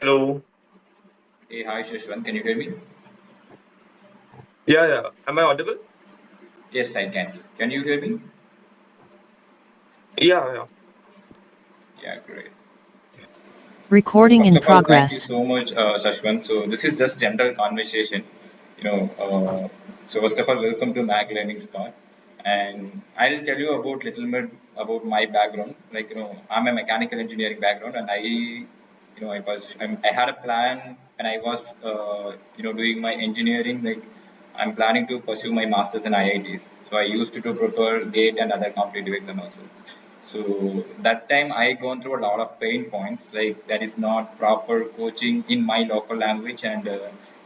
Hello. Hey, hi Shashwant, can you hear me? Yeah, yeah. Am I audible? Yes, I can. Can you hear me? Yeah, yeah. Yeah, great. So Recording first in of all, thank you progress. so much, Shashwant. So this is just general conversation, you know. So first of all, welcome to Mag Learning Spot, and I'll tell you about little bit about my background. Like I'm a mechanical engineering background, and I had a plan, and I was doing my engineering. Like I'm planning to pursue my masters in IITs. So I used to prepare GATE and other competitive exams also. So that time I gone through a lot of pain points, like there is not proper coaching in my local language, and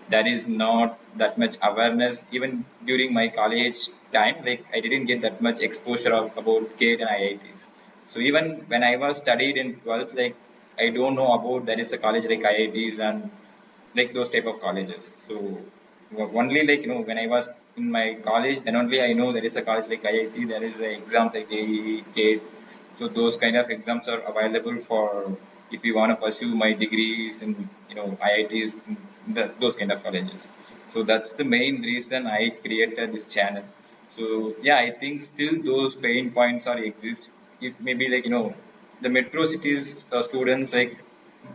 there is not that much awareness even during my college time. Like I didn't get that much exposure about GATE and IITs. So even when I was studied in 12th, like I don't know about there is a college like IITs and like those type of colleges. So only like when I was in my college, then only I know there is a college like IIT. There is a exam like JEE, JEE. So those kind of exams are available for if you want to pursue my degrees in IITs, those kind of colleges. So that's the main reason I created this channel. So yeah, I think still those pain points are exist. If maybe like the metro cities students like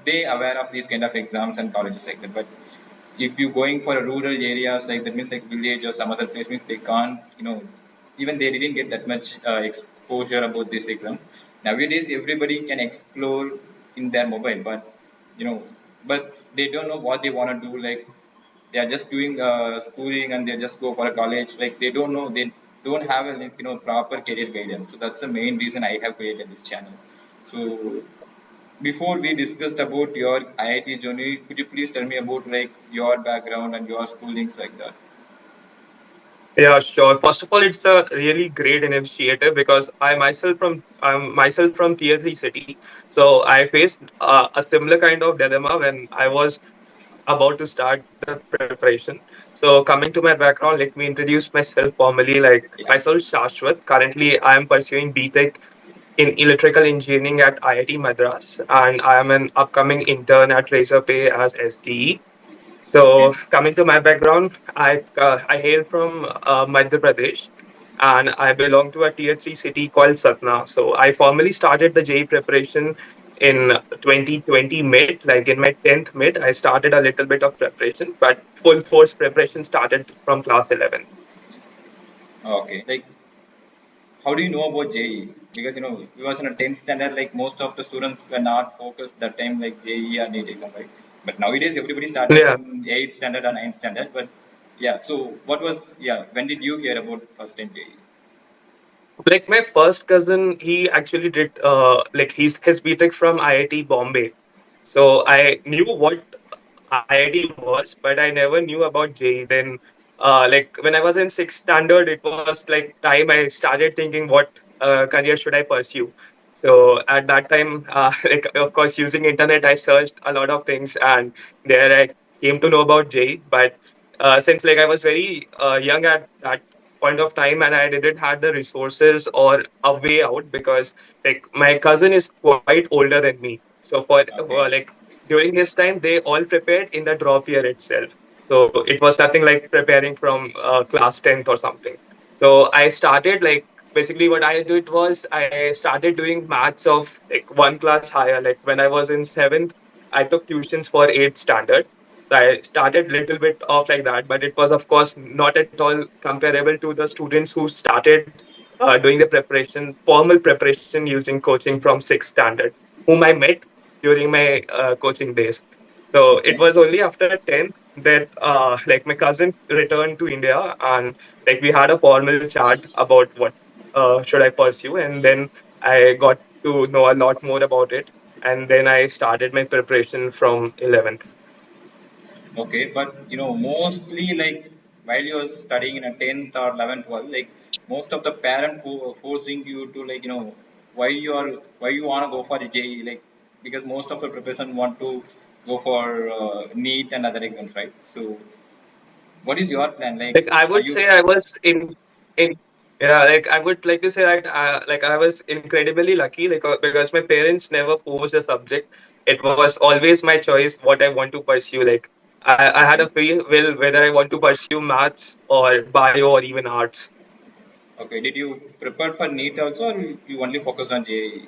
they aware of these kind of exams and colleges like that. But if you going for a rural areas like that means like village or some other place means they can't even they didn't get that much exposure about this exam. Nowadays everybody can explore in their mobile, but you know but they don't know what they want to do. Like they are just doing schooling and they just go for a college. Like they don't know, they don't have a like, proper career guidance. So that's the main reason I have created this channel. So before we discussed about your IIT journey, could you please tell me about like your background and your schoolings like that? Yeah, sure. First of all, it's a really great initiative because I'm myself from tier three city, so I faced a similar kind of dilemma when I was about to start the preparation. So coming to my background, let me introduce myself formally. Like Yeah. myself, Shashwat. Currently, I am pursuing B.Tech in electrical engineering at IIT Madras, and I am an upcoming intern at Razorpay as SDE. Okay. So coming to my background, I hail from Madhya Pradesh, and I belong to a tier three city called Satna. So I formally started the JEE preparation in 2020 mid, like in my 10th mid. I started a little bit of preparation, but full force preparation started from class 11. Okay. Like, how do you know about JEE? Because we was in a 10th standard. Like most of the students were not focused that time like JEE or NEET exam, right? But nowadays everybody started Yeah. in 8th standard or 9th standard. But yeah. So what was yeah? When did you hear about first time JEE? Like my first cousin, he actually did like his BTech from IIT Bombay. So I knew what IIT was, but I never knew about JEE. Then like when I was in sixth standard, it was like time I started thinking what career should I pursue. So at that time, like of course using internet, I searched a lot of things, and there I came to know about JEE. But since like I was very young at that point of time and I didn't had the resources or a way out because like my cousin is quite older than me. So for Okay. like during his time they all prepared in the drop year itself. So it was nothing like preparing from class 10th or something. So I started like basically what I did was I started doing maths of like one class higher. Like when I was in 7th, I took tuitions for 8th standard. So I started little bit off like that, but it was of course not at all comparable to the students who started doing the preparation, formal preparation using coaching from 6th standard, whom I met during my coaching days. So it Okay. was only after 10th that like my cousin returned to India and like we had a formal chat about what should I pursue, and then I got to know a lot more about it, and then I started my preparation from 11th. Okay, but mostly like while you're studying in a 10th or 11th, 12th, like most of the parent who are forcing you to like why you want to go for the JEE, like because most of the preparation want to go for NEET and other exams, right? So what is your plan? Like, Like I are would you say I was in yeah, like I would like to say that like I was incredibly lucky, like because my parents never forced a subject. it was always my choice what I want to pursue. Like I had Okay. a free will whether I want to pursue maths or bio or even arts. Okay. Did you prepare for NEET also, or you only focus on JEE?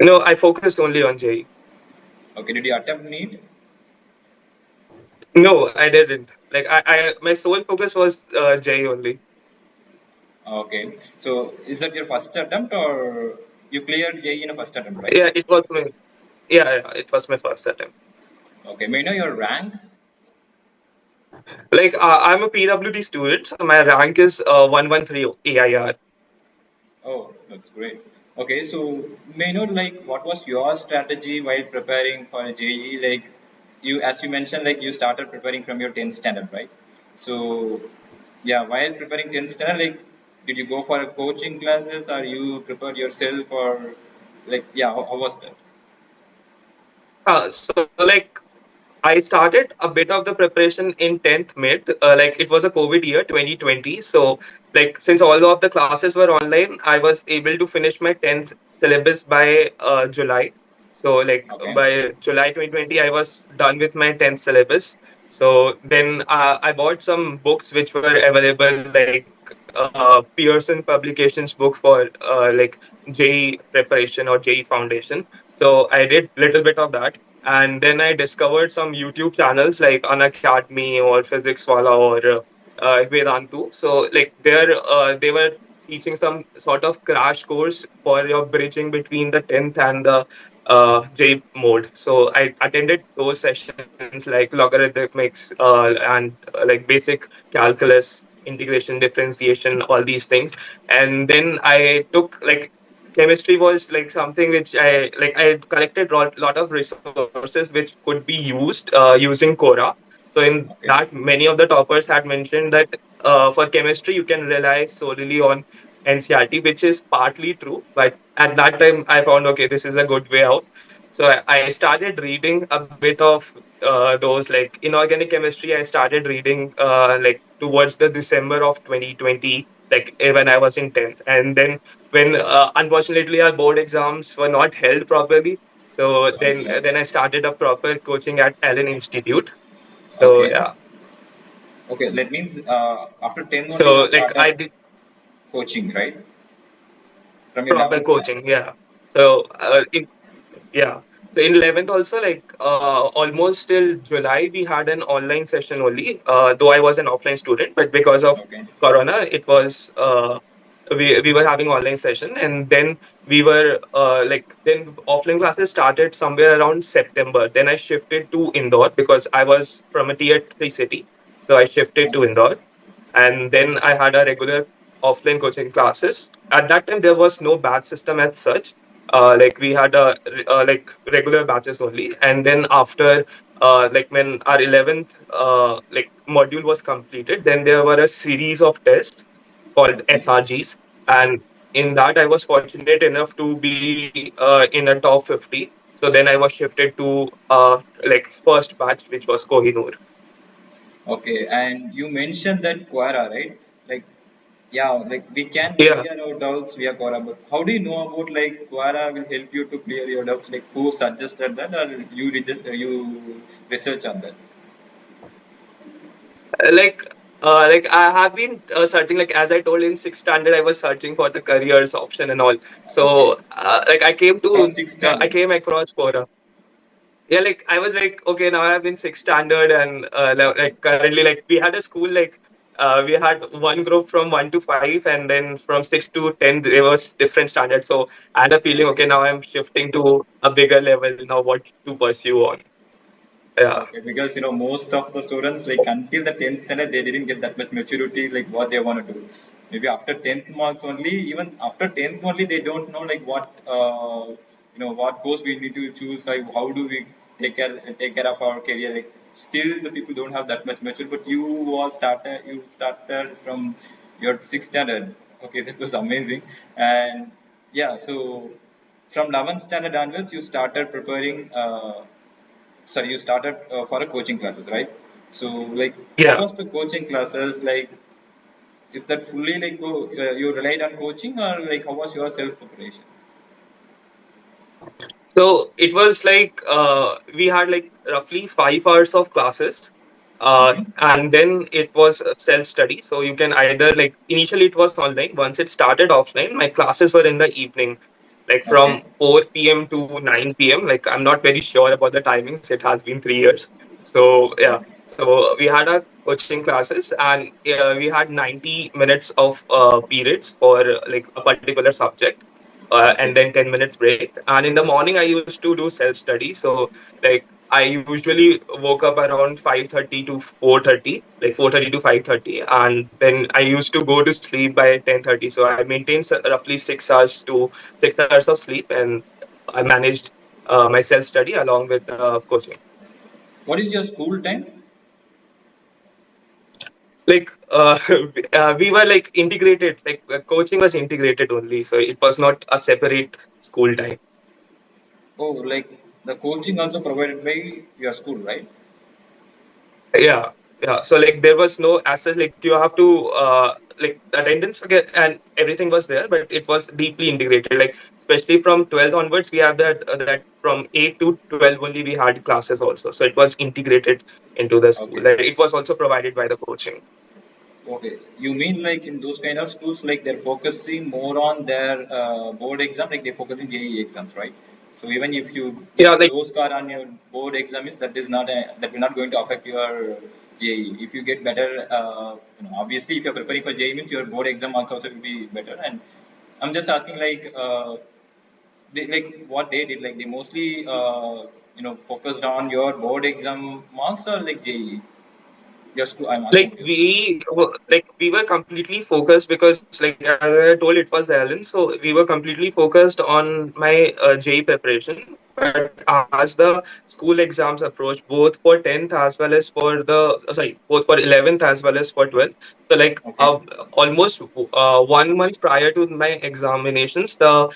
No, I focused only on JEE. Okay. Did you attempt NEET? No, I didn't. Like I my sole focus was JEE only. Okay. So is that your first attempt, or you cleared JEE in a first attempt, right? Yeah, it was my yeah, it was my first attempt. Okay. May I know your rank? Like I'm a PwD student, so my rank is 113 AIR. Oh, that's great. Okay, so may I know like what was your strategy while preparing for JEE? Like you, as you mentioned, like you started preparing from your 10th standard, right? So yeah, while preparing 10th standard, like did you go for a coaching classes, or you prepared yourself, or like yeah, how was that? So like I started a bit of the preparation in 10th mid. Like it was a COVID year, 2020. So like since all of the classes were online, I was able to finish my 10th syllabus by July. So like Okay, by July 2020, I was done with my 10th syllabus. So then I bought some books which were available, like Pearson Publications book for like JEE preparation or JEE foundation. So I did little bit of that, and then I discovered some YouTube channels like Unacademy or Physics Wala or Vedantu. So like there, they were teaching some sort of crash course for your bridging between the 10th and the J mode. So I attended those sessions like logarithmics and like basic calculus, integration, differentiation, all these things. And then I took like chemistry was like something which I collected lot of resources which could be used using Quora. So in that, okay, many of the toppers had mentioned that for chemistry you can rely solely on NCRT, which is partly true. But at that time, I found okay, this is a good way out. So I started reading a bit of those like inorganic chemistry. I started reading like towards the December of 2020, like when I was in 10th, and then when unfortunately our board exams were not held properly, so okay, then I started a proper coaching at Allen Institute. So okay, yeah, okay. That means after 10 only you so like started I did coaching, right? From your proper 11th standard. coaching. Yeah. So yeah. So in 11th also, like almost till July, we had an online session only. Though I was an offline student, but because of Okay, Corona, it was we were having online session, and then we were like then offline classes started somewhere around September. Then I shifted to Indore because I was from a tier three city, so I shifted to Indore, and then I had a regular offline coaching classes. At that time, there was no batch system as such. Like we had a like regular batches only, and then after like when our 11th like module was completed, then there were a series of tests called okay. SRGs, and in that I was fortunate enough to be in a top 50. So then I was shifted to like first batch, which was Kohinoor. Okay, and you mentioned that Quora, right? Like, yeah, like we can Yeah. clear our doubts via Quora, but how do you know about like Quora will help you to clear your doubts? Like, who suggested that, or you research on that? Like like I have been searching, like as I told in sixth standard I was searching for the careers option and all. Okay, So like from sixth I standard. came across Quora. Yeah, like I was like, okay, now I'm in sixth standard, and like currently, like we had a school, like we had one group from 1 to 5, and then from 6 to 10 there was different standards. So I had a feeling, okay, Okay. now I'm shifting to a bigger level now, what to pursue on. Yeah. Okay, because most of the students like until the 10th standard they didn't get that much maturity like what they want to do. Maybe after 10th marks only, even after 10th only they don't know like what what course we need to choose. Like how do we take care of our career? Like still the people don't have that much maturity. But you started from your sixth standard. Okay, that was amazing. And yeah, so from 11th standard onwards you started preparing. Sorry, you started for a coaching classes, right? So like how Yeah. was the coaching classes like? Is that fully like you relied on coaching, or like how was your self preparation? So it was like we had like roughly 5 hours of classes, and then it was self study. So you can either like initially it was online. Once it started offline, my classes were in the evening, like Okay. from 4 p.m. to 9 p.m. Like I'm not very sure about the timings. It has been 3 years. So yeah, Okay. so we had our coaching classes, and we had 90 minutes of periods for like a particular subject, and Okay. then 10 minutes break. And in the morning, I used to do self study. So, like, I usually woke up around 5:30 to 4:30, like 4:30 to 5:30, and then I used to go to sleep by 10:30. So I maintained roughly 6 hours of sleep, and I managed my self study along with coaching. What is your school time? Like we were like integrated, like coaching was integrated only, so it was not a separate school time. Oh, like the coaching also provided by your school, right? Yeah, yeah. So like there was no access. Like you have to like attendance again and everything was there, but it was deeply integrated. Like especially from 12th onwards, we have that from 8 to 12 only we had classes also. So it was integrated into the school. Okay. Like it was also provided by the coaching. Okay, you mean like in those kind of schools, like they're focusing more on their board exam, like they're focusing JEE exams, right? So even if you Yeah, get like low score on your board exam, that is not that will not going to affect your JEE. If you get better, obviously if you're preparing for JEE, means your board exam also will be better. And I'm just asking like what they did, like they mostly focused on your board exam marks or like JEE. Just to, I'm asking you. we were completely focused because like as I told it was Ellen, so we were completely focused on my JEE preparation. But as the school exams approached, both for 10th as well as for the both for 11th as well as for 12th, so like Okay. almost 1 month prior to my examinations, the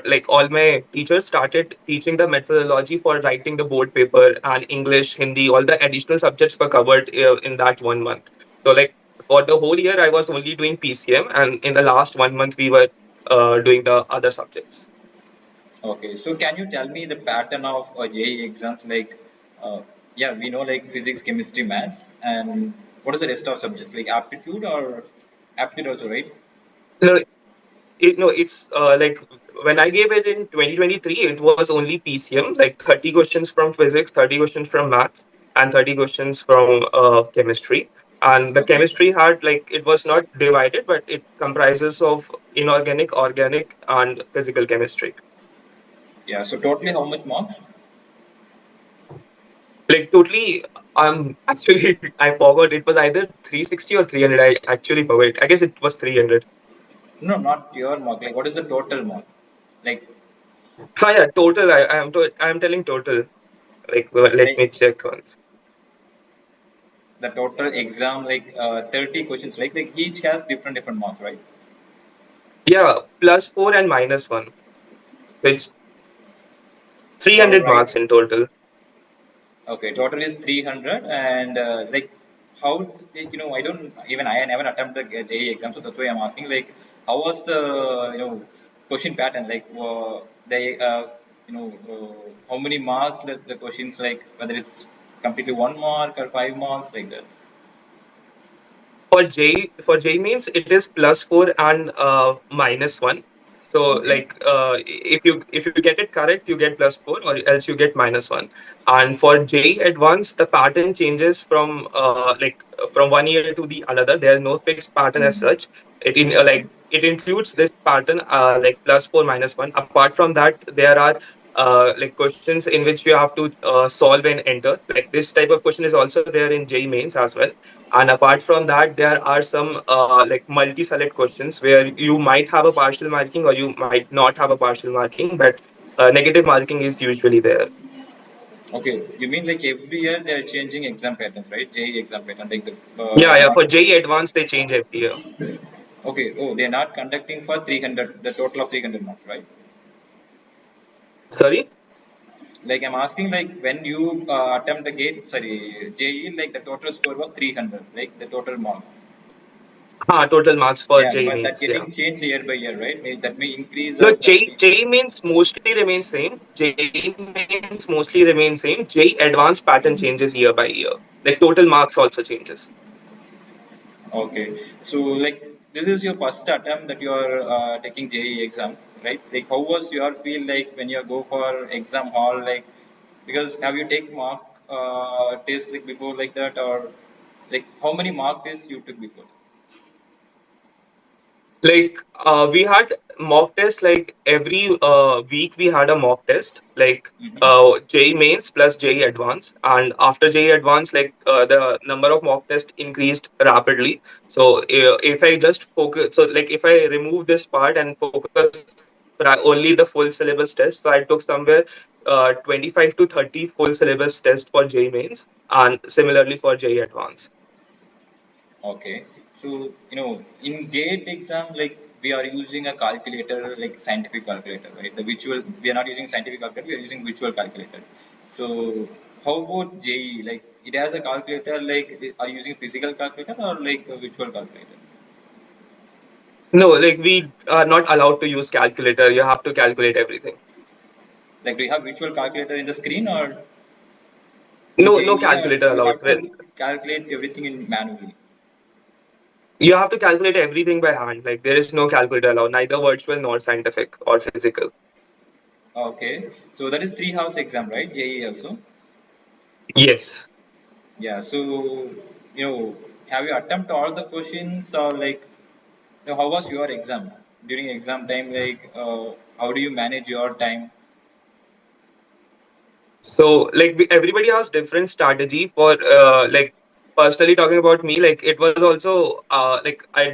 like all my teachers started teaching the methodology for writing the board paper, and English, Hindi, all the additional subjects were covered in that 1 month. So like for the whole year, I was only doing PCM, and in the last 1 month, we were doing the other subjects. Okay, so can you tell me the pattern of JEE exams? Like, yeah, we know like physics, chemistry, maths, and what is the rest of subjects like aptitude or aptitude also, right? No, no, it's like when I gave it in 2023, it was only PCM, like 30 questions from physics, 30 questions from maths, and 30 questions from chemistry. And the Okay, chemistry had like it was not divided, but it comprises of inorganic, organic, and physical chemistry. yeah. So totally, how much marks? Like totally, actually I forgot. It was either 360 or 300. I actually forgot. I guess it was 300. No, not your mark. Like, what is the total mark? Like, Yeah, total. I am telling total. Like let like me check once. the total exam, like 30 questions, like each has different marks, right? Yeah, +4 and -1. So it's All 300 right. marks in total. Okay, total is 300 and like how like, I don't even I never attempted the JEE exam, so that's why I'm asking like how was the question pattern like they how many marks the questions like whether it's completely 1 mark or 5 marks like that. For J means it is +4 and -1. So Okay. like if you get it correct, you get +4, or else you get -1. And for J Advanced, the pattern changes from from 1 year to the another. There is no fixed pattern as such. Okay. It includes this pattern like +4 -1. Apart from that, there are like questions in which you have to solve and enter. Like this type of question is also there in J mains as well. And apart from that, there are some like multi-select questions where you might have a partial marking or you might not have a partial marking, but negative marking is usually there. Okay. You mean like every year they're changing exam patterns, right? JEE exam pattern like the Yeah, yeah. not For JEE Advanced, they change every year. okay. Oh, they're not conducting for 300 the total of 300 marks, right? Sorry. Like I'm asking, like when you attempt the gate, sorry, JE, like the total score was 300, like the total mark. Total marks for Yeah, JEE but that mains. Yeah. getting changed year by year, right? That may increase No, or that may. JEE means mostly remains same. JEE means mostly remains same. JEE advanced pattern changes year by year. Like total marks also changes. Okay, so like this is your first attempt that you are taking JEE exam, right? Like how was your feel like when you go for exam hall, like because have you take mock test like before like that, or like how many mock tests you took before? Like we had mock test like every week we had a mock test like Mm-hmm. JEE mains plus JEE advanced, and after JEE advanced like the number of mock tests increased rapidly. So if I just focus, so like if I remove this part and focus only the full syllabus test, so I took somewhere 25 to 30 full syllabus test for JEE mains and similarly for JEE advanced. Okay, so in GATE exam, like we are using a calculator, like scientific calculator, right? The virtual, we are not using scientific calculator, we are using virtual calculator. So how about JEE? Like it has a calculator, like are you using physical calculator or like a virtual calculator? No, like we are not allowed to use calculator. You have to calculate everything. Like do you have virtual calculator in the screen or in No, no JEE, or calculator you allowed. have Well, to calculate everything in manually? you have to calculate everything by hand. Like there is no calculator allowed, neither virtual nor scientific or physical. Okay, so that is 3 hours exam, right? JEE also. Yes. Yeah, so have you attempt all the questions or like how was your exam during exam time? Like, how do you manage your time? So like everybody has different strategy for like personally talking about me. Like it was also like I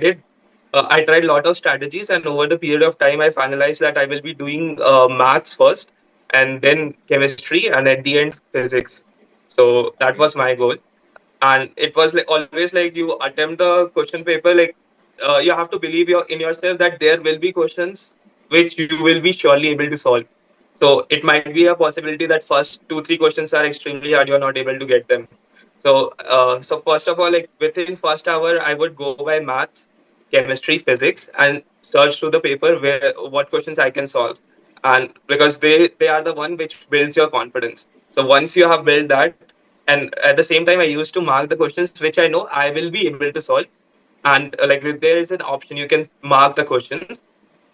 tried a lot of strategies, and over the period of time, I finalized that I will be doing maths first, and then chemistry, and at the end physics. So that Okay, was my goal, and it was like always like you attempt the question paper like you have to believe in yourself that there will be questions which you will be surely able to solve. So it might be a possibility that first 2 3 questions are extremely hard, you're not able to get them. So first of all, like within first hour I would go by maths, chemistry, physics, and search through the paper where what questions I can solve. And because they are the one which builds your confidence. So once you have built that, and at the same time I used to mark the questions which I know I will be able to solve. And there is an option you can mark the questions,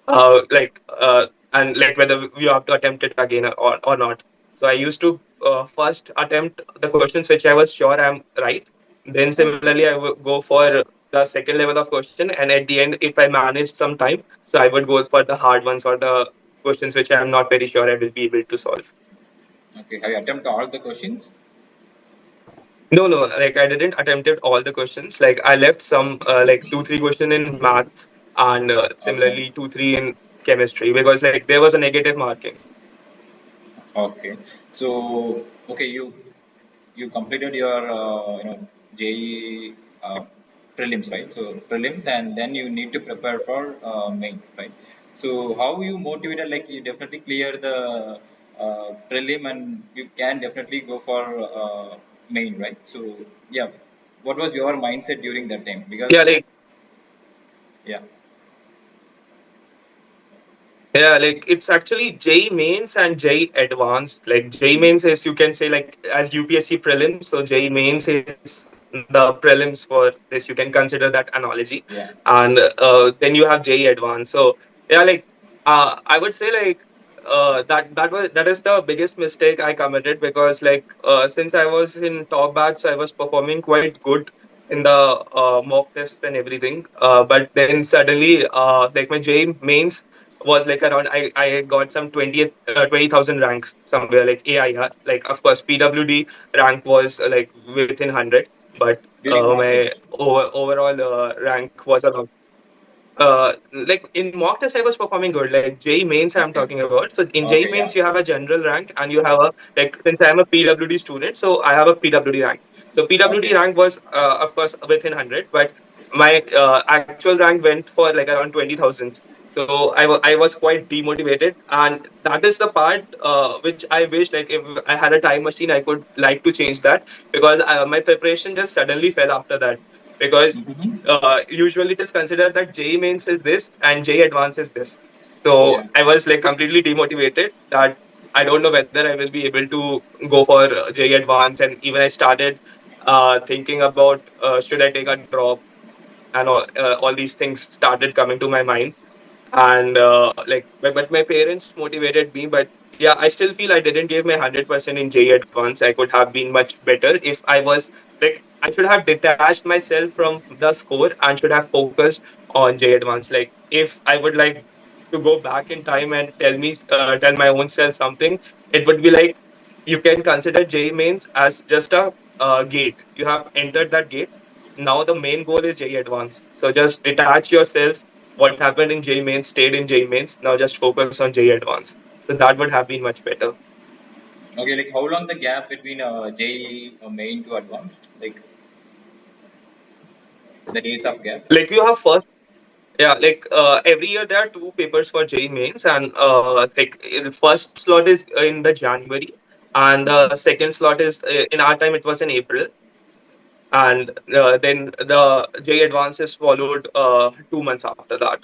and like whether you have to attempt it again or not. So I used to first attempt the questions which I was sure I'm right. Then okay, similarly I would go for the second level of question, and at the end if I managed some time, so I would go for the hard ones or the questions which I'm not very sure I will be able to solve. okay. Have you attempt all the questions? No, no, like I didn't attempt it all the questions. Like I left some like 2 3 question in maths, and Okay, similarly 2 3 in chemistry, because like there was a negative marking. okay. So okay, you completed your JEE prelims, right? So prelims, and then you need to prepare for main, right? So how you motivated? Like you definitely clear the prelim, and you can definitely go for main, right? So yeah, what was your mindset during that time? Yeah, Because like yeah, Yeah, like it's actually JEE mains and JEE advanced. Like JEE mm, mains is, you can say, like as UPSC prelims, so JEE mains is the prelims for this. You can consider that analogy, yeah, and then you have JEE advanced. So yeah, like I would say like that is the biggest mistake I committed, because like since I was in top batch, I was performing quite good in the mock tests and everything. But then suddenly, like my JEE mains was like around, I got some 20,000 ranks somewhere like AIR. Like of course PwD rank was like within 100, but during mock my test. overall rank was around like in mock test I was performing good. Like JEE mains I'm Okay, talking about. So in JEE okay, mains yeah, you have a general rank, and you have a, like since I'm a PwD student, so I have a PwD rank. So PwD okay, rank was of course within 100, but my actual rank went for like around 20,000. So I was quite demotivated, and that is the part which I wish, like if I had a time machine I could like to change that, because my preparation just suddenly fell after that. because Mm-hmm. usually it is considered that JEE mains is this and JEE advanced is this. So Yeah. I was like completely demotivated that I don't know whether I will be able to go for JEE advanced, and even I started thinking about should I take a drop, and all these things started coming to my mind. And like but my parents motivated me. But yeah, I still feel I didn't give my 100% in JEE advance. I could have been much better if I was like, I should have detached myself from the score and should have focused on JEE advance. Like if I would like to go back in time and tell my own self something, it would be like, you can consider JEE mains as just a gate. You have entered that gate. Now the main goal is JEE advance, so just detach yourself. What happened in JEE mains stayed in JEE mains. Now just focus on JEE advance. So that would have been much better. Okay, like how long the gap between JEE main to advanced? Like the days of gap? Like you have first, yeah, like every year there are two papers for JEE mains, and like the first slot is in the January, and the second slot is in our time it was in April, and then the JEE advance is followed 2 months after that.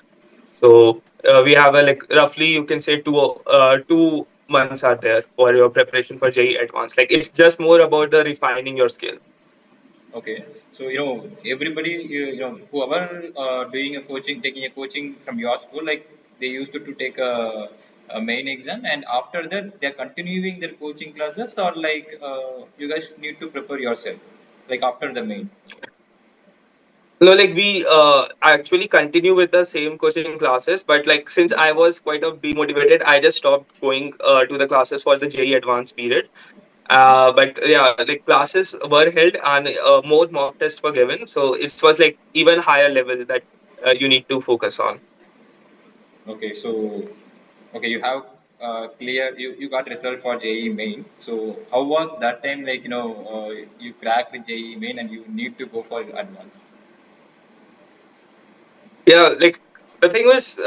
So we have a like roughly you can say 2 months are there for your preparation for JEE advance. Like it's just more about the refining your skill. Okay, so everybody, whoever doing a coaching, taking a coaching from your school, like they used to take a main exam, and after that they're continuing their coaching classes, or like you guys need to prepare yourself, like after the main. No, like we actually continue with the same coaching classes, but like since I was quite of demotivated, I just stopped going to the classes for the JEE advanced period. But yeah, like classes were held and more mock tests were given, so it was like even higher level that you need to focus on. Okay, so okay, you have you got result for JEE main. So how was that time? Like you cracked the JEE main and you need to go for advance. Yeah, like the thing was,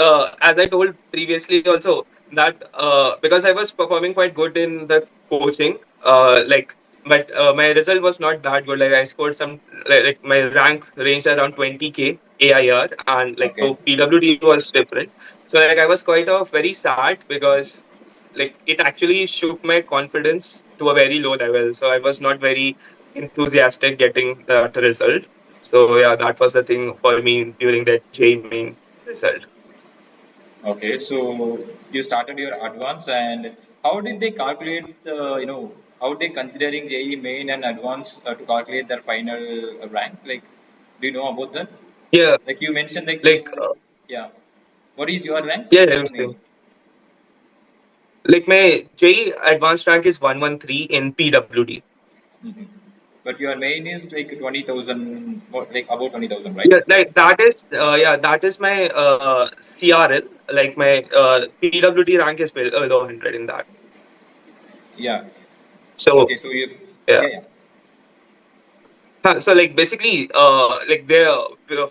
as I told previously also, that because I was performing quite good in the coaching, like, but my result was not that good. Like I scored some, like my rank ranged around 20K AIR, and like Okay. so PwD was different. So like I was quite of very sad because like it actually shook my confidence to a very low level. So I was not very enthusiastic getting that result. So yeah, that was the thing for me during that JEE main result. Okay, so you started your advance, and how did they calculate? How they considering JEE main and advance to calculate their final rank? Like, do you know about that? Yeah, Like you mentioned, like like yeah. What is your rank yeah, I in was main? saying, like my JEE advanced rank is 113 in PwD. Hmm. But your main is like 20,000, like about 20,000, right? Yeah, like that is that is my CRL. Like my PwD rank is below 100 in that. Yeah. So Okay, so you, yeah. yeah, yeah. So like basically, like there,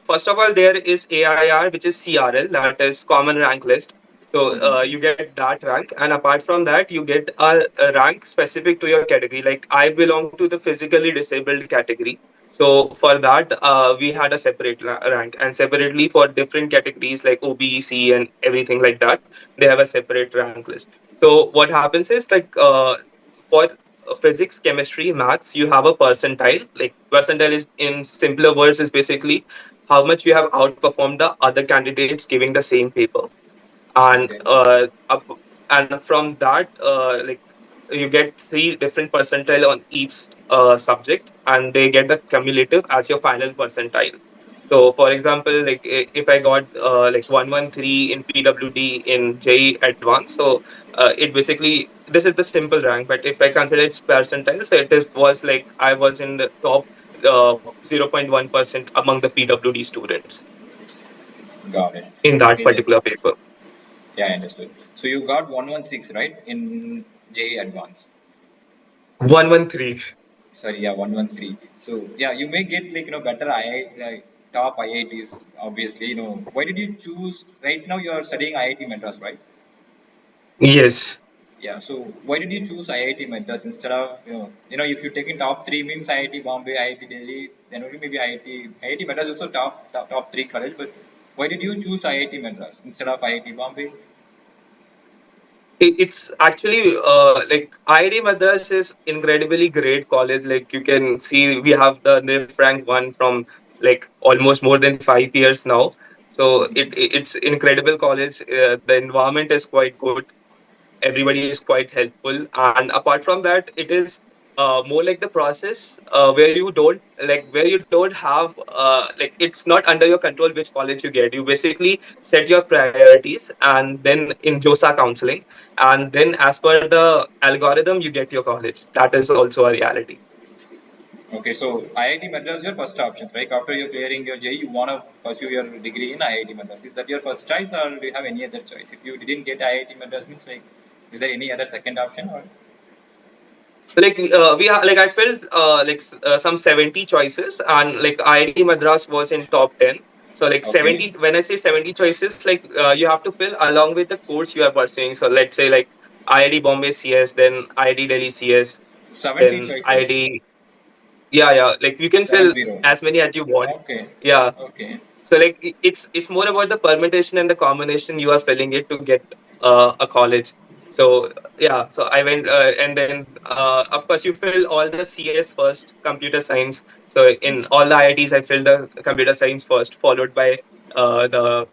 first of all, there is AIR, which is CRL, that is Common Rank List. So you Hmm. get that rank, and apart from that, you get a rank specific to your category. Like I belong to the physically disabled category. So for that, we had a separate rank, and separately for different categories like OBC and everything like that, they have a separate rank list. So what happens is like for physics, chemistry, maths, you have a percentile. Like percentile is in simpler words is basically how much you have outperformed the other candidates giving the same paper, and Okay. and from that like you get three different percentile on each subject, and they get the cumulative as your final percentile. So for example, like if I got like 113 in PwD in JEE advanced, so it basically, this is the simple rank, but if I consider its percentile, so was like I was in the top 0.1% among the PwD students Got it. in that Okay, particular paper. yeah, I understood. So you got 116, right, in JEE advance? 113. Sorry, yeah, 113. So yeah, you may get like better like top IITs, obviously. Why did you choose? Right now you are studying IIT Madras, right? Yes. Yeah. So why did you choose IIT Madras instead of if you're taking top three means IIT Bombay, IIT Delhi, then only maybe IIT Madras also top three college. But why did you choose IIT Madras instead of IIT Bombay? It's actually like IIT Madras is incredibly great college. Like you can see, we have the NIF rank one from like almost more than 5 years now. So it's incredible college. The environment is quite good. Everybody is quite helpful, and apart from that, it is more like the process where you don't have like it's not under your control which college you get. You basically set your priorities and then in JOSA counseling, and then as per the algorithm you get your college. That is also a reality. Okay, so IIT Madras is your first option, right? After you're clearing your JEE, you want to pursue your degree in IIT Madras. Is that your first choice, or do you have any other choice? If you didn't get IIT Madras, means like, is there any other second option, or Like we are like I filled some 70 choices, and like IIT Madras was in top 10. So like okay, 70, when I say 70 choices, like you have to fill along with the course you are pursuing. So let's say like IIT Bombay CS, then IIT Delhi CS, 70 then choices, IIT. Yeah, like you can seven fill zero. as many as you want. Okay, Yeah. okay, So like it's more about the permutation and the combination you are filling it to get a college. So yeah, so I went and then of course you fill all the CS first, computer science. So in all the IITs, I filled the computer science first, followed by the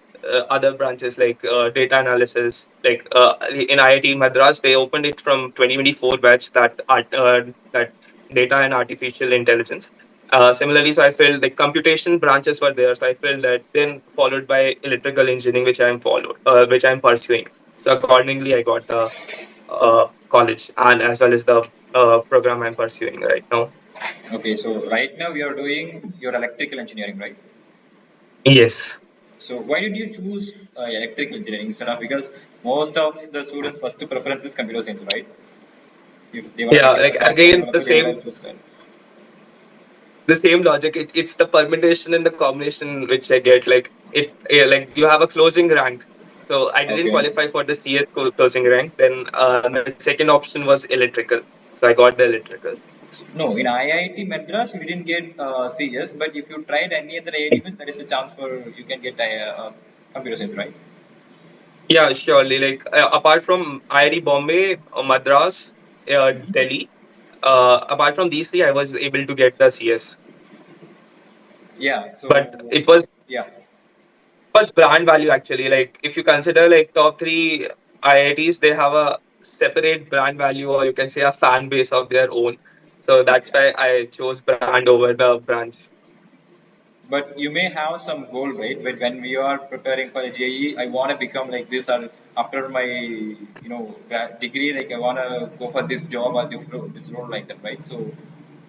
other branches like data analysis. Like in IIT Madras, they opened it from 2024 batch, that data and artificial intelligence. Similarly, so I felt the computation branches were there, so I felt that. Then followed by electrical engineering, which I'm pursuing. So accordingly, I got the college and as well as the program I'm pursuing right now. okay. So right now we are doing your electrical engineering, right? Yes. So why did you choose electrical engineering instead of, because most of the students first preference is computer science, right? If they want to Yeah, become a like software again, developer, they would have choose that. the same logic. It's the permutation and the combination which I get. Like yeah, like you have a closing rank. So I didn't Okay. qualify for the CS closing rank. Then my second option was electrical. So I got the electrical. No, in IIT Madras, you didn't get CS, but if you tried any other IIT, means there is a chance for you can get computer science, right? Yeah, surely. Like apart from IIT Bombay, Madras, Delhi, apart from these three, I was able to get the CS. Yeah. But So yeah, it was brand value actually. Like if you consider like top three IITs, they have a separate brand value, or you can say a fan base of their own. So that's why I chose brand over the branch. but you may have some goal, right? But when we are preparing for the JE, I want to become like this, or after my degree, like I want to go for this job or this role like that, right? So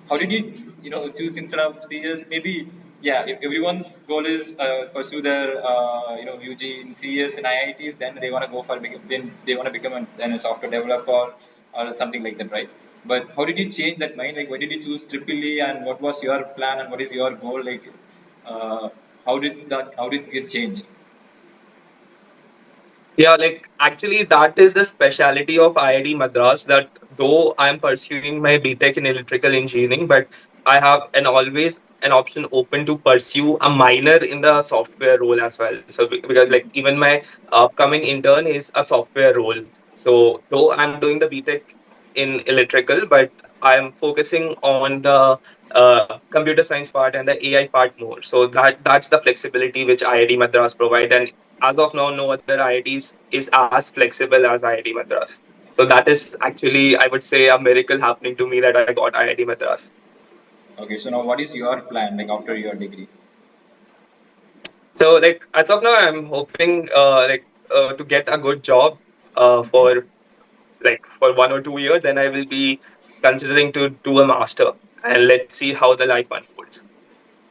how did you choose instead of CS? Maybe yeah, if everyone's goal is pursue their UG in CS and IITs, then they want to go for then they want to become then a software developer or something like that, right? But how did you change that mind? Like, why did you choose triple E, and what was your plan, and what is your goal? Like, uh, how did it get changed? Yeah, like actually, that is the speciality of IIT Madras. That though I'm pursuing my B.Tech in electrical engineering, but I have an always an option open to pursue a minor in the software role as well. So because like even my upcoming intern is a software role. So though I'm doing the B.Tech in electrical, but I'm focusing on the computer science part and the AI part more. So that's the flexibility which IIT Madras provide, and as of now, no other IITs is as flexible as IIT Madras. So that is actually, I would say, a miracle happening to me that I got IIT Madras. Okay, so now what is your plan, like after your degree? So like as of now, I'm hoping to get a good job for like for 1 or 2 years. Then I will be considering to do a master, and let's see how the life unfolds.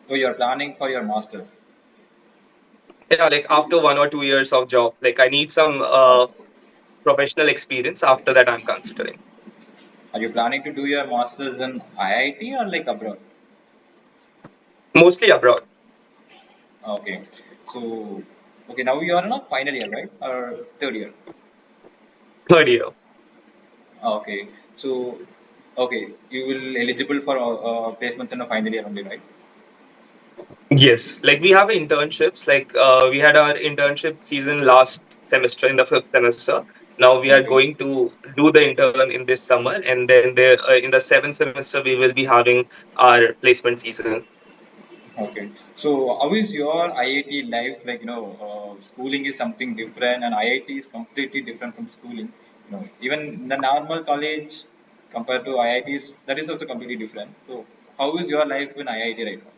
So you're planning for your masters. Yeah, like after 1 or 2 years of job, like I need some Oh, professional experience. After that, I'm considering are you planning to do your masters in IIT or like abroad? mostly abroad. Okay, so okay, now you are in a final year, right? Or third year? Third year. Okay. So, okay, you will eligible for placements in the final year only, right? Yes, like we have internships. Like we had our internship season last semester in the fifth semester. Now we are Okay. going to do the intern in this summer, and then in the seventh semester we will be having our placement season. Okay. So, how is your IIT life? Like, schooling is something different, and IIT is completely different from schooling. Even in the normal college compared to IITs, that is also completely different. So, how is your life in IIT right now?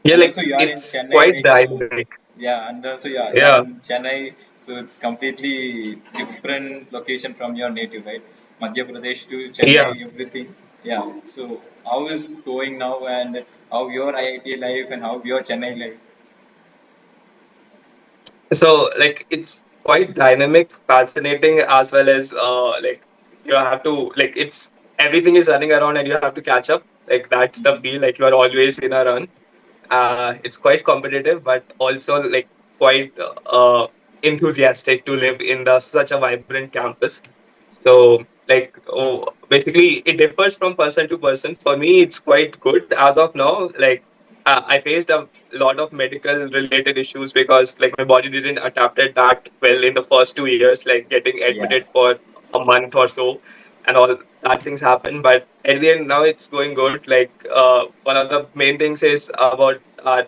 Yeah, And like also, you are in it's Chennai, quite like, dynamic. yeah, and also, yeah, you are Yeah, in Chennai, so it's completely different location from your native, right? Madhya Pradesh to Chennai, yeah. everything. Yeah. So, how is going now, and how your IIT life and how your Chennai life? So like it's quite dynamic, fascinating, as well as like you have to like it's everything is running around and you have to catch up. Like that's the Mhm. feel. Like you are always in a run. It's quite competitive, but also like quite enthusiastic to live in the such a vibrant campus. So like basically it differs from person to person. For me, it's quite good as of now. Like I faced a lot of medical related issues because like my body didn't adapted that well in the first 2 years, like getting Yeah. admitted for a month or so and all that things happen. But at the end now it's going good. Like one of the main things is about our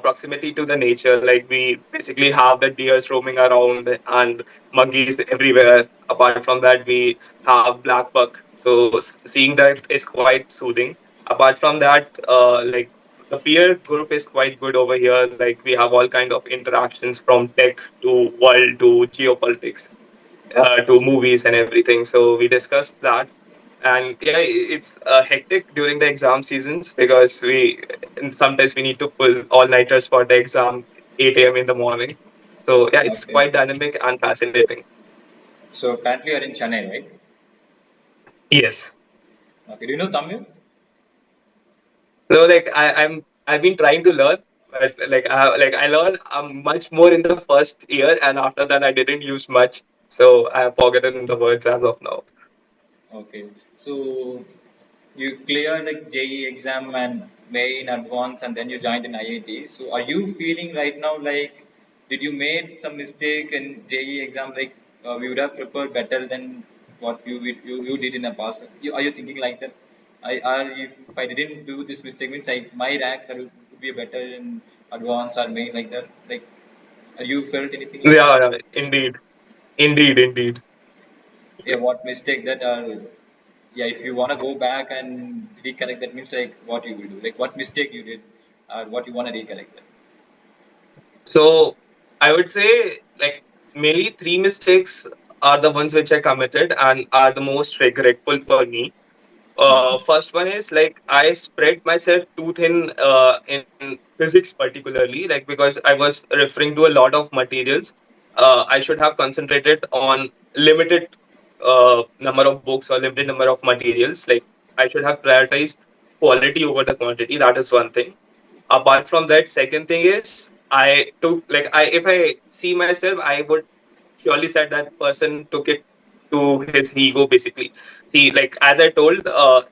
proximity to the nature. Like we basically have the deers roaming around and monkeys everywhere. Apart from that, we have black buck. So seeing that is quite soothing. Apart from that, like the peer group is quite good over here. Like we have all kind of interactions from tech to world to geopolitics to movies and everything. So we discussed that. And yeah, it's hectic during the exam seasons because and sometimes we need to pull all nighters for the exam 8 a.m. in the morning. So yeah, it's Okay. quite dynamic and fascinating. So currently you are in Chennai, right? Yes. Okay. Do you know Tamil? So like I've been trying to learn, but like I learned much more in the first year, and after that I didn't use much. So I have forgotten the words as of now. Okay. So you cleared like JEE exam and May in advance, and then you joined in IIT. So are you feeling right now like did you made some mistake in JEE exam? Like we would have prepared better than what you did in the past. Are you thinking like that? If I didn't do this mistake means my rank that would be better in advance or May like that. Like, are you felt anything like that? Yeah, yeah, indeed, indeed, indeed. Yeah, what mistake that yeah, if you want to go back and recollect, that means like what you will do, like what mistake you did, or what you want to recollect. That. So I would say like mainly three mistakes are the ones which I committed and are the most regretful for me. First one is like I spread myself too thin in physics particularly, like because I was referring to a lot of materials. I should have concentrated on limited number of books or limited number of materials. Like I should have prioritized quality over the quantity. That is one thing. Apart from that, second thing is I took like I if I see myself, I would surely said that person took it to his ego basically. See, like as I told,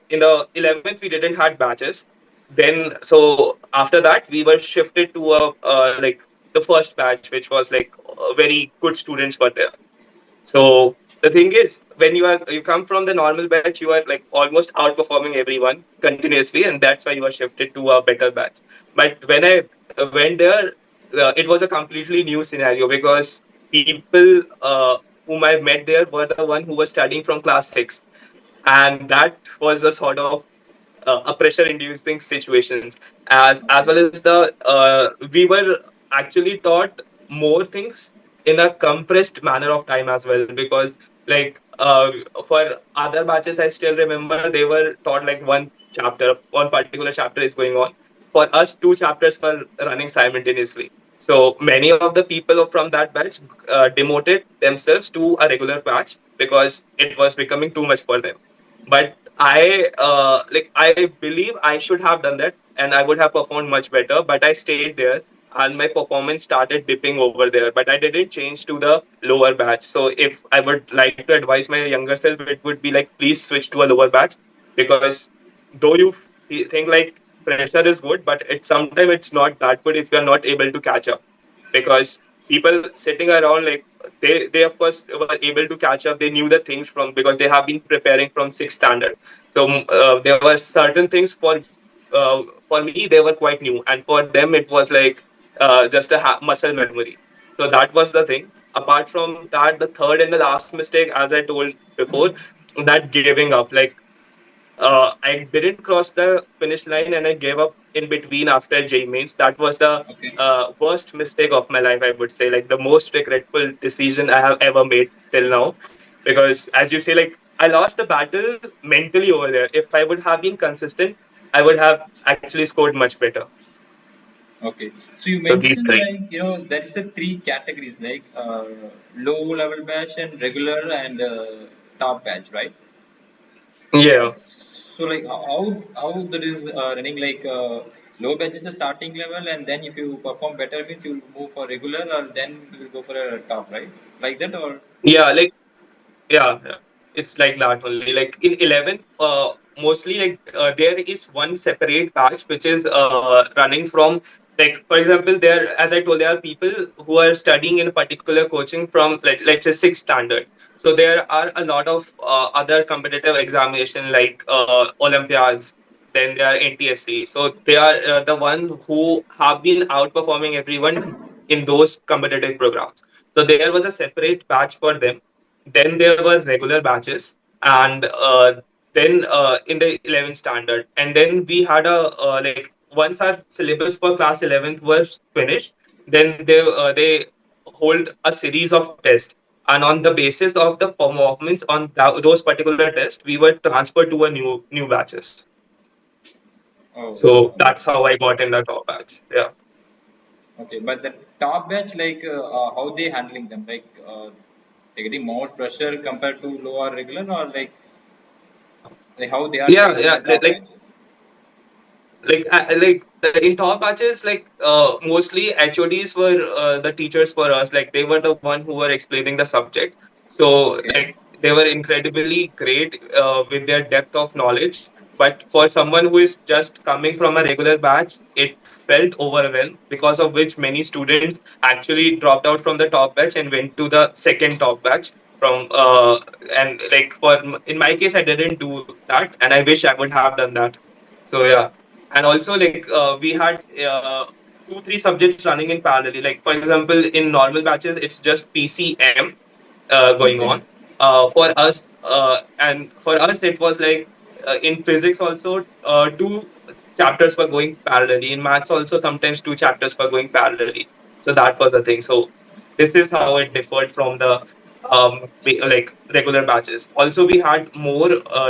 in the 11th we didn't had batches. Then so after that we were shifted to a like the first batch, which was like very good students were there. So the thing is, when you come from the normal batch, you are like almost outperforming everyone continuously, and that's why you are shifted to a better batch. But when I went there, it was a completely new scenario because people whom I met there were the one who was studying from class six, and that was a sort of a pressure inducing situations as Okay. well as the we were actually taught more things in a compressed manner of time as well because like for other batches I still remember they were taught like one particular chapter is going on. For us two chapters were running simultaneously, so many of the people from that batch demoted themselves to a regular batch because it was becoming too much for them. But I believe I should have done that and I would have performed much better, but I stayed there. and my performance started dipping over there. But I didn't change to the lower batch. So if I would like to advise my younger self, it would be like, please switch to a lower batch, because though you think like pressure is good, but sometimes it's not that good if you're not able to catch up. Because people sitting around, like, they of course were able to catch up. They knew the things from, because they have been preparing from sixth standard. So there were certain things for me they were quite new, and for them it was like just a muscle memory. So that was the thing. Apart from that, the third and the last mistake, as I told before, that giving up. Like, I didn't cross the finish line and I gave up in between after JEE mains. That was the Okay. worst mistake of my life, I would say. Like, the most regretful decision I have ever made till now. Because, as you say, like, I lost the battle mentally over there. If I would have been consistent, I would have actually scored much better. Okay. So you So these mentioned, three. like, there is a three categories, like low level batch and regular and top batch, right? Yeah. So like how that is running, like low batch is a starting level, and then if you perform better means you will move for regular, or then you will go for a top, right? Like that, or Yeah. Like, yeah, yeah. It's like that only. Like in 11th, mostly like there is one separate batch which is running from, like, for example, there, as I told, there are people who are studying in a particular coaching from, like, let's say sixth standard. So there are a lot of other competitive examination like Olympiads. Then there are NTSC. So they are the one who have been outperforming everyone in those competitive programs. So there was a separate batch for them. Then there were regular batches, and then in the 11th standard, and then we had a like, once our syllabus for class 11th was finished, then they hold a series of tests, and on the basis of the performance on those particular tests, we were transferred to a new batches. oh, So okay. that's how I got in the top batch. Yeah. Okay, but the top batch, like how they handling them, like they getting more pressure compared to low or regular, or like how they are Yeah, taking yeah. the top batches. Like in top batches, like mostly HODs were the teachers for us. Like, they were the one who were explaining the subject. So, Okay. like, they were incredibly great with their depth of knowledge. But for someone who is just coming from a regular batch, it felt overwhelmed, because of which many students actually dropped out from the top batch and went to the second top batch from and like, in my case, I didn't do that, and I wish I would have done that. So yeah. And also, like, we had 2 3 subjects running in parallel. Like, for example, in normal batches it's just PCM going Okay. on. And for us it was like, in physics also, 2 chapters were going parallelly. In maths also, sometimes 2 chapters were going parallelly. So that was the thing. So this is how it differed from the like, regular batches. Also, we had more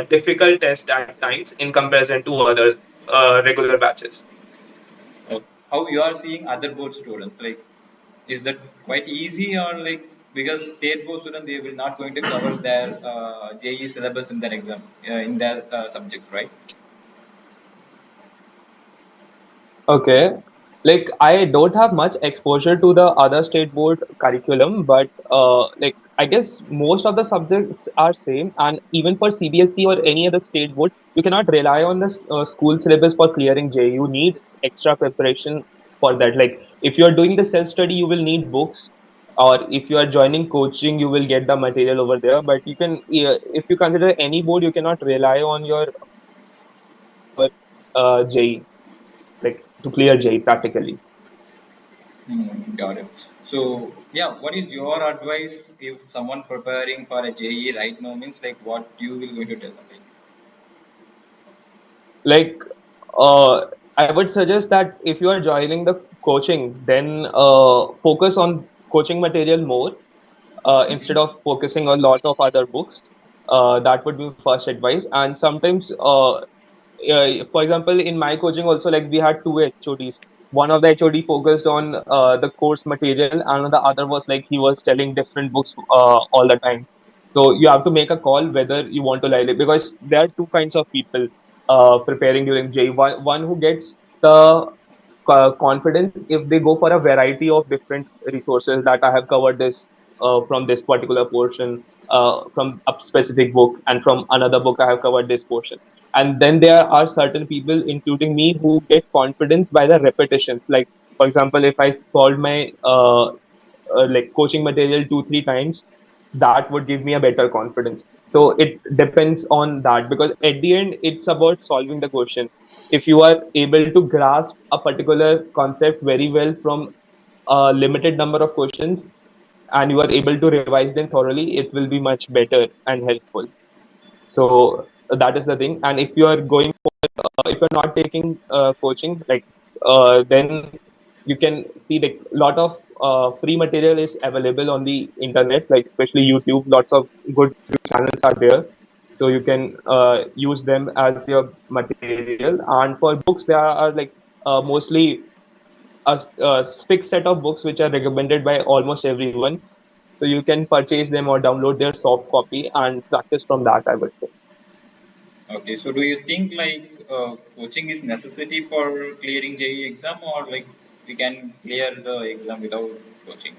difficult tests at times in comparison to other regular batches. Oh, how you are seeing other board students, like is that quite easy, or like because state board students they will not going to cover their JE syllabus in their exam in their subject, right? Okay. Like, I don't have much exposure to the other state board curriculum, but like, I guess most of the subjects are same, and even for CBSE or any other state board, you cannot rely on the school syllabus for clearing J. You need extra preparation for that. Like, if you are doing the self study, you will need books, or if you are joining coaching, you will get the material over there. But you can, if you consider any board, you cannot rely on your JE, like, to clear JE practically. Got it. So yeah, what is your advice if someone preparing for a JE right now, means like what you will going to tell them? Like, Like, I would suggest that if you are joining the coaching, then focus on coaching material more, instead of focusing on a lot of other books. That would be first advice. And sometimes, for example, in my coaching also, like, we had 2 HODs. One of the HOD focused on the course material, and the other was like, he was telling different books all the time. So you have to make a call whether you want to like it, because there are two kinds of people preparing during J. One who gets the confidence if they go for a variety of different resources that I have covered this from this particular portion, from a specific book, and from another book I have covered this portion. And then there are certain people, including me, who get confidence by the repetitions. Like, for example, if I solved my like coaching material 2 3 times, that would give me a better confidence. So it depends on that, because at the end it's about solving the question. If you are able to grasp a particular concept very well from a limited number of questions, and you are able to revise them thoroughly, it will be much better and helpful. So that is the thing. And if you are going if you're not taking coaching, like then you can see the lot of free material is available on the internet, like especially YouTube. Lots of good channels are there, so you can use them as your material. And for books, there are like mostly a fixed set of books which are recommended by almost everyone, so you can purchase them or download their soft copy and practice from that, I would say. Okay, so do you think like coaching is necessary for clearing JEE exam, or like we can clear the exam without coaching?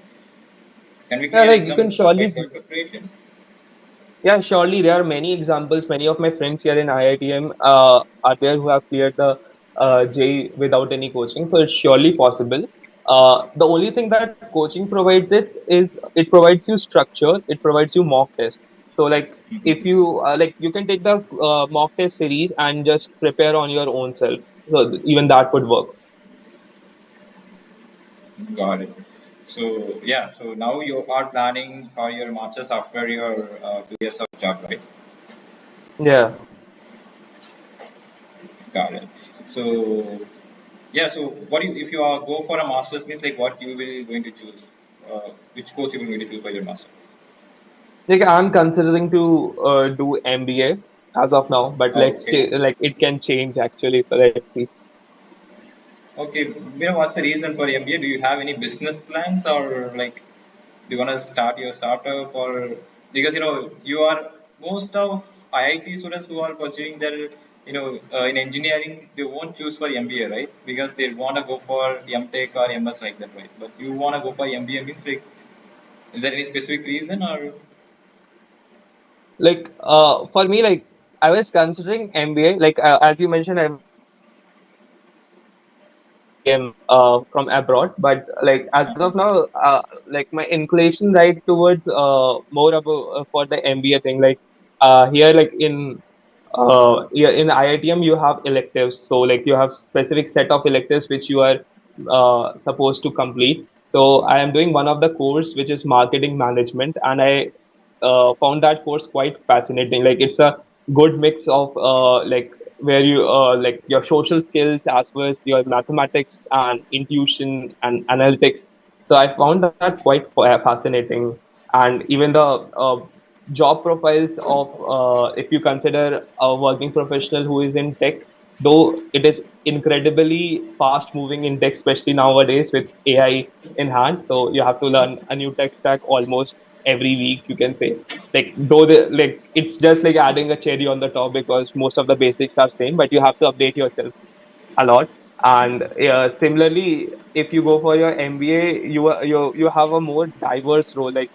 Can we Yeah, clear like you can exam by surely. self preparation? Yeah, surely there are many examples. Many of my friends here in IITM are there who have cleared the JEE without any coaching. So it's surely possible. The only thing that coaching provides is it provides you structure. It provides you mock test. So like if Mhm. you like you can take the mock test series and just prepare on your own self. So even that would work. Got it. So yeah, so now you are planning for your masters after your 2 years of job, right? Yeah. Got it. So yeah, so what you, if you are go for a masters means like what you will going to choose? Which course you will going to choose for your master? Like I'm considering to do MBA as of now, but Okay. like it can change actually. So let's see. Okay. You know what's the reason for MBA? Do you have any business plans, or like do you want to start your startup, or because you are most of IIT students who are pursuing their in engineering, they won't choose for MBA, right? Because they want to go for M.Tech or MS like that, right? But you want to go for MBA means like, is there any specific reason, or Like for me, like I was considering MBA. Like as you mentioned, I was considering IIM from abroad, but like as of now, like my inclination right towards more about for the MBA thing. Like here, like in yeah, in IITM you have electives, so like you have specific set of electives which you are supposed to complete. So I am doing one of the course which is marketing management, and I found that course quite fascinating. Like it's a good mix of like where you like your social skills as well as your mathematics and intuition and analytics. So I found that quite fascinating. And even the job profiles of if you consider a working professional who is in tech, though it is incredibly fast moving in tech, especially nowadays with AI in hand. So you have to learn a new tech stack almost every week, you can say. Like though like it's just like adding a cherry on the top, because most of the basics are same, but you have to update yourself a lot. And similarly, if you go for your MBA, you have a more diverse role. Like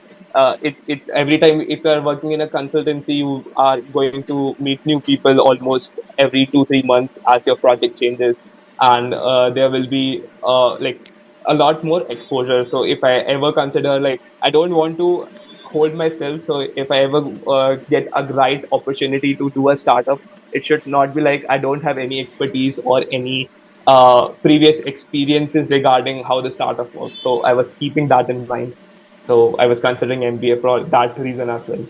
it every time if you are working in a consultancy, you are going to meet new people almost every 2 3 months as your project changes, and there will be like a lot more exposure. So if I ever consider, like I don't want to hold myself. So if I ever get a right opportunity to do a startup, it should not be like I don't have any expertise or any previous experiences regarding how the startup works. So I was keeping that in mind. So I was considering MBA for that reason as well.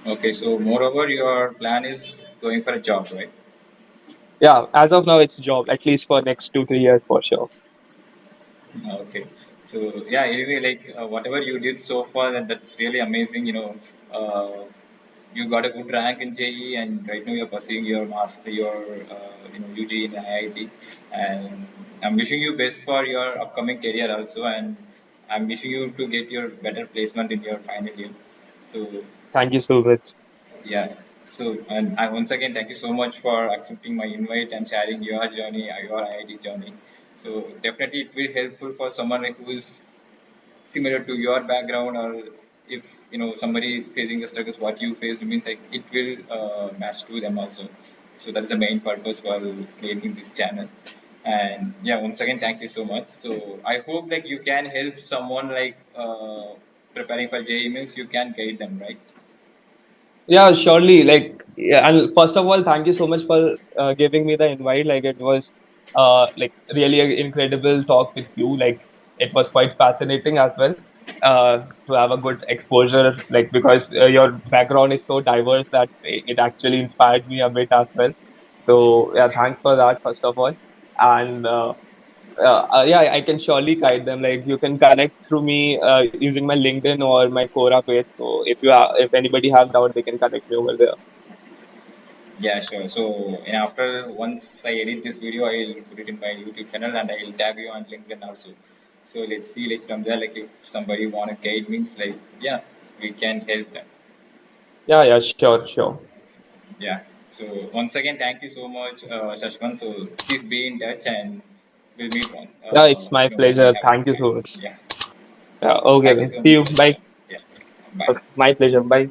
okay? So moreover, your plan is going for a job, right? Yeah, as of now, it's job at least for next 2 3 years for sure. Okay. So yeah, anyway, like whatever you did so far, and that's really amazing. You got a good rank in JEE, and right now you're pursuing your master, your UG in IIT, and I'm wishing you best for your upcoming career also, and I'm wishing you to get your better placement in your final year. So Thank you so much. yeah. So and once again, thank you so much for accepting my invite and sharing your journey, your IIT journey. So definitely it will helpful for someone like who is similar to your background, or if somebody facing the struggles what you face, means like it will match to them also. So that's the main purpose for creating this channel. And yeah, once again, thank you so much. So I hope like you can help someone like preparing for JEE, means you can guide them, right? Yeah, surely. Like, yeah, and first of all, thank you so much for giving me the invite. Like, it was like really an incredible talk with you. Like, it was quite fascinating as well to have a good exposure. Like, because your background is so diverse that it actually inspired me a bit as well. So, yeah, thanks for that, first of all. And yeah, I can surely guide them. Like, you can connect through me using my LinkedIn or my Quora page. So if anybody have doubt, they can connect me over there. Yeah, sure. So and after once I edit this video, I'll put it in my YouTube channel and I'll tag you on LinkedIn also. So let's see like from there, like if somebody want to guide, means like yeah, we can help them. Yeah, yeah, sure, sure. Yeah. So once again, thank you so much, Shashwan. So please be in touch and we'll meet on. Yeah, it's my When we pleasure. have a Thank you time. so much. Yeah. Yeah, okay Thank you then. so See much, you. Bye. Shashwan. Yeah. Bye. Okay, my pleasure. Bye.